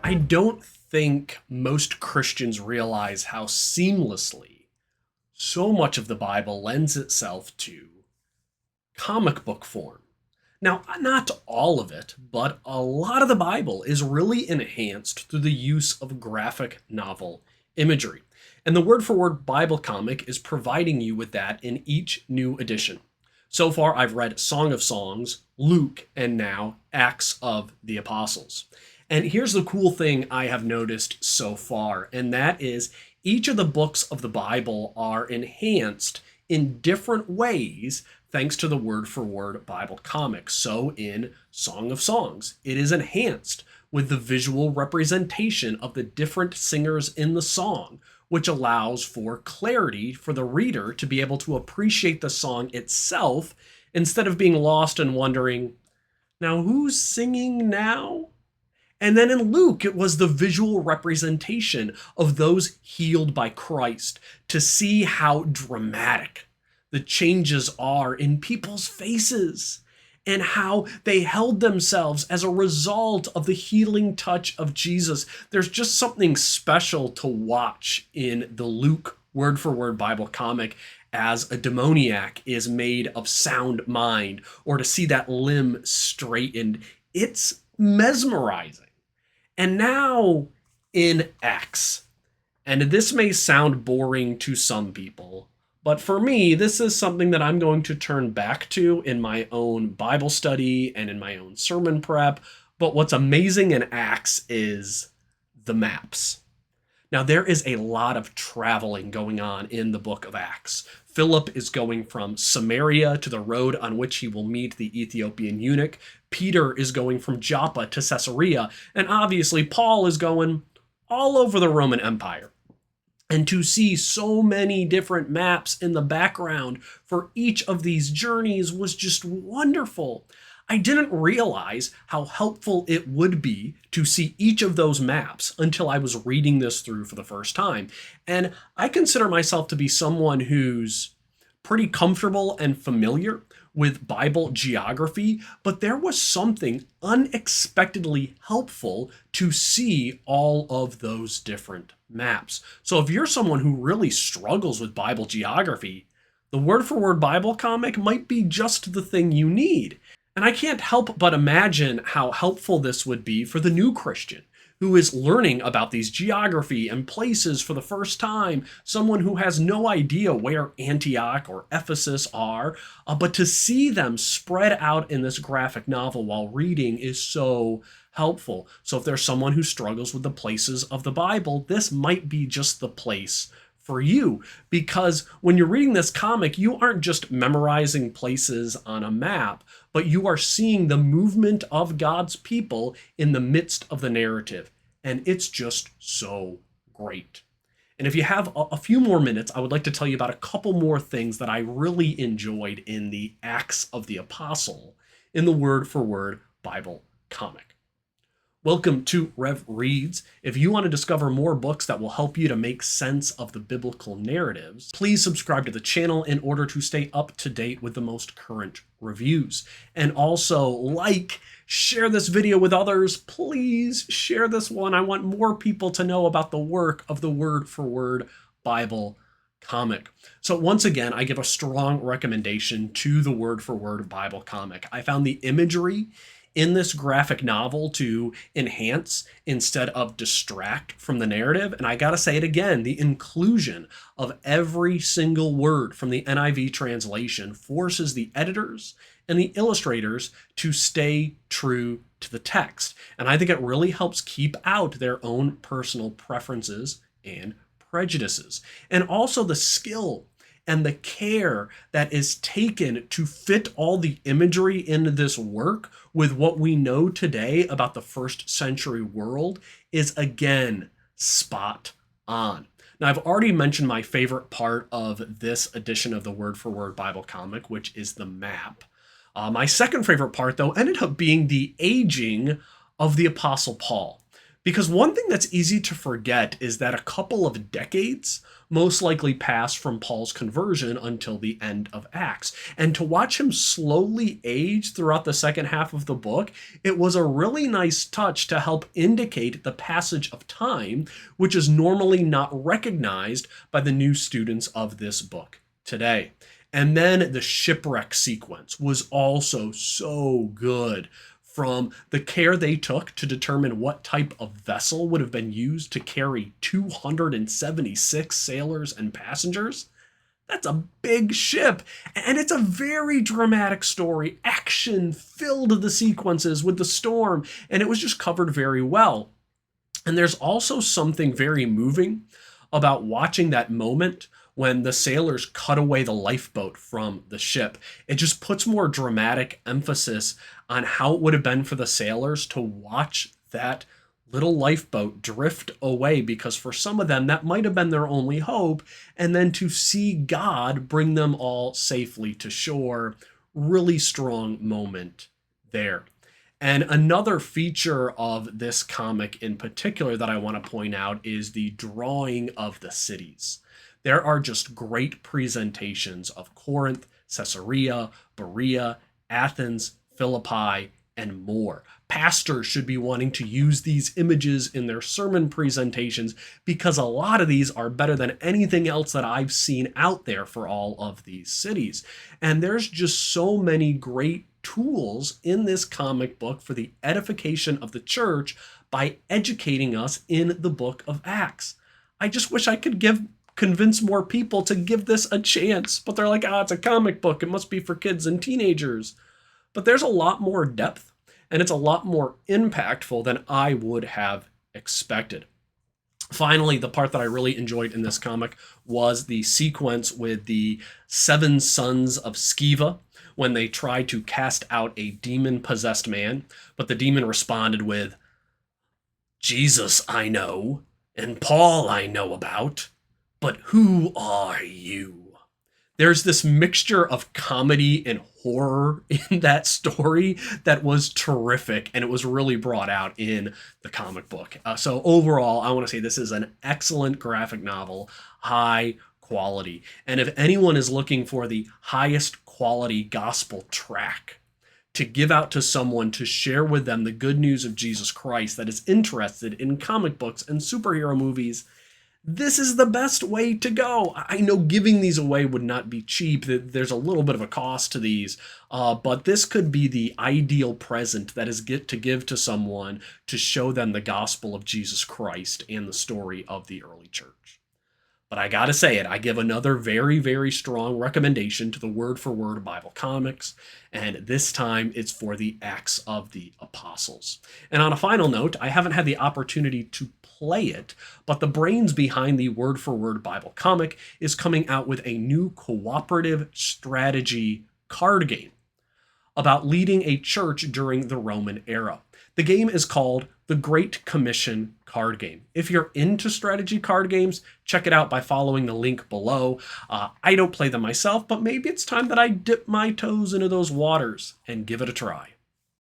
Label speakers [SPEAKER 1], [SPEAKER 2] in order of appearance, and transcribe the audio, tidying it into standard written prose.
[SPEAKER 1] I don't think most Christians realize how seamlessly so much of the Bible lends itself to comic book form. Now, not all of it, but a lot of the Bible is really enhanced through the use of graphic novel imagery. And the word for word Bible comic is providing you with that in each new edition. So far, I've read Song of Songs, Luke, and now Acts of the Apostles. And here's the cool thing I have noticed so far, and that is each of the books of the Bible are enhanced in different ways thanks to the word for word Bible comic. So in Song of Songs, it is enhanced with the visual representation of the different singers in the song, which allows for clarity for the reader to be able to appreciate the song itself instead of being lost and wondering, now who's singing now? And then in Luke, it was the visual representation of those healed by Christ to see how dramatic the changes are in people's faces and how they held themselves as a result of the healing touch of Jesus. There's just something special to watch in the Luke word for word Bible comic as a demoniac is made of sound mind, or to see that limb straightened. It's mesmerizing. And now in Acts, and this may sound boring to some people, but for me, this is something that I'm going to turn back to in my own Bible study and in my own sermon prep. But what's amazing in Acts is the maps. Now, there is a lot of traveling going on in the book of Acts. Philip is going from Samaria to the road on which he will meet the Ethiopian eunuch. Peter is going from Joppa to Caesarea. And obviously, Paul is going all over the Roman Empire. And to see so many different maps in the background for each of these journeys was just wonderful. I didn't realize how helpful it would be to see each of those maps until I was reading this through for the first time. And I consider myself to be someone who's pretty comfortable and familiar with Bible geography, but there was something unexpectedly helpful to see all of those different maps. So if you're someone who really struggles with Bible geography, the word for word Bible comic might be just the thing you need. And I can't help but imagine how helpful this would be for the new Christian who is learning about these geography and places for the first time, someone who has no idea where Antioch or Ephesus are, but to see them spread out in this graphic novel while reading is so helpful. So if there's someone who struggles with the places of the Bible, this might be just the place for you, because when you're reading this comic, you aren't just memorizing places on a map, but you are seeing the movement of God's people in the midst of the narrative. And it's just so great. And if you have a few more minutes, I would like to tell you about a couple more things that I really enjoyed in the Acts of the Apostle in the word for word Bible comic. Welcome to Rev Reads. If you want to discover more books that will help you to make sense of the biblical narratives, please subscribe to the channel in order to stay up to date with the most current reviews. And also share this video with others. Please share this one. I want more people to know about the work of the word for word Bible comic. So once again, I give a strong recommendation to the word for word Bible comic. I found the imagery in this graphic novel to enhance instead of distract from the narrative. And I gotta say it again, the inclusion of every single word from the NIV translation forces the editors and the illustrators to stay true to the text. And I think it really helps keep out their own personal preferences and prejudices. And also the skill and the care that is taken to fit all the imagery into this work with what we know today about the first century world is again spot on. Now, I've already mentioned my favorite part of this edition of the word for word Bible comic, which is the map. My second favorite part, though, ended up being the aging of the Apostle Paul. Because one thing that's easy to forget is that a couple of decades most likely passed from Paul's conversion until the end of Acts. And to watch him slowly age throughout the second half of the book, it was a really nice touch to help indicate the passage of time, which is normally not recognized by the new students of this book today. And then the shipwreck sequence was also so good, from the care they took to determine what type of vessel would have been used to carry 276 sailors and passengers. That's a big ship, and it's a very dramatic story. Action filled the sequences with the storm, and it was just covered very well. And there's also something very moving about watching that moment when the sailors cut away the lifeboat from the ship. It just puts more dramatic emphasis on how it would have been for the sailors to watch that little lifeboat drift away, because for some of them that might have been their only hope, and then to see God bring them all safely to shore. Really strong moment there. And another feature of this comic in particular that I want to point out is the drawing of the cities. There are just great presentations of Corinth, Caesarea, Berea, Athens, Philippi, and more. Pastors should be wanting to use these images in their sermon presentations, because a lot of these are better than anything else that I've seen out there for all of these cities. And there's just so many great tools in this comic book for the edification of the church by educating us in the book of Acts. I just wish I could convince more people to give this a chance, but they're like, it's a comic book, it must be for kids and teenagers. But there's a lot more depth, and it's a lot more impactful than I would have expected. Finally, the part that I really enjoyed in this comic was the sequence with the 7 sons of Sceva, when they tried to cast out a demon-possessed man, but the demon responded with, "Jesus I know, and Paul I know about, but who are you?" There's this mixture of comedy and horror in that story that was terrific, and it was really brought out in the comic book. So overall, I want to say this is an excellent graphic novel, high quality. And if anyone is looking for the highest quality gospel track to give out to someone to share with them the good news of Jesus Christ that is interested in comic books and superhero movies, this is the best way to go. I know giving these away would not be cheap. There's a little bit of a cost to these, but this could be the ideal present that is to give to someone to show them the gospel of Jesus Christ and the story of the early church. But I gotta say it, I give another very, very strong recommendation to the Word for Word Bible comics, and this time it's for the Acts of the Apostles. And on a final note, I haven't had the opportunity to play it, but the brains behind the Word for Word Bible comic is coming out with a new cooperative strategy card game about leading a church during the Roman era. The game is called The Great Commission Card Game. If you're into strategy card games, check it out by following the link below. I don't play them myself, but maybe it's time that I dip my toes into those waters and give it a try.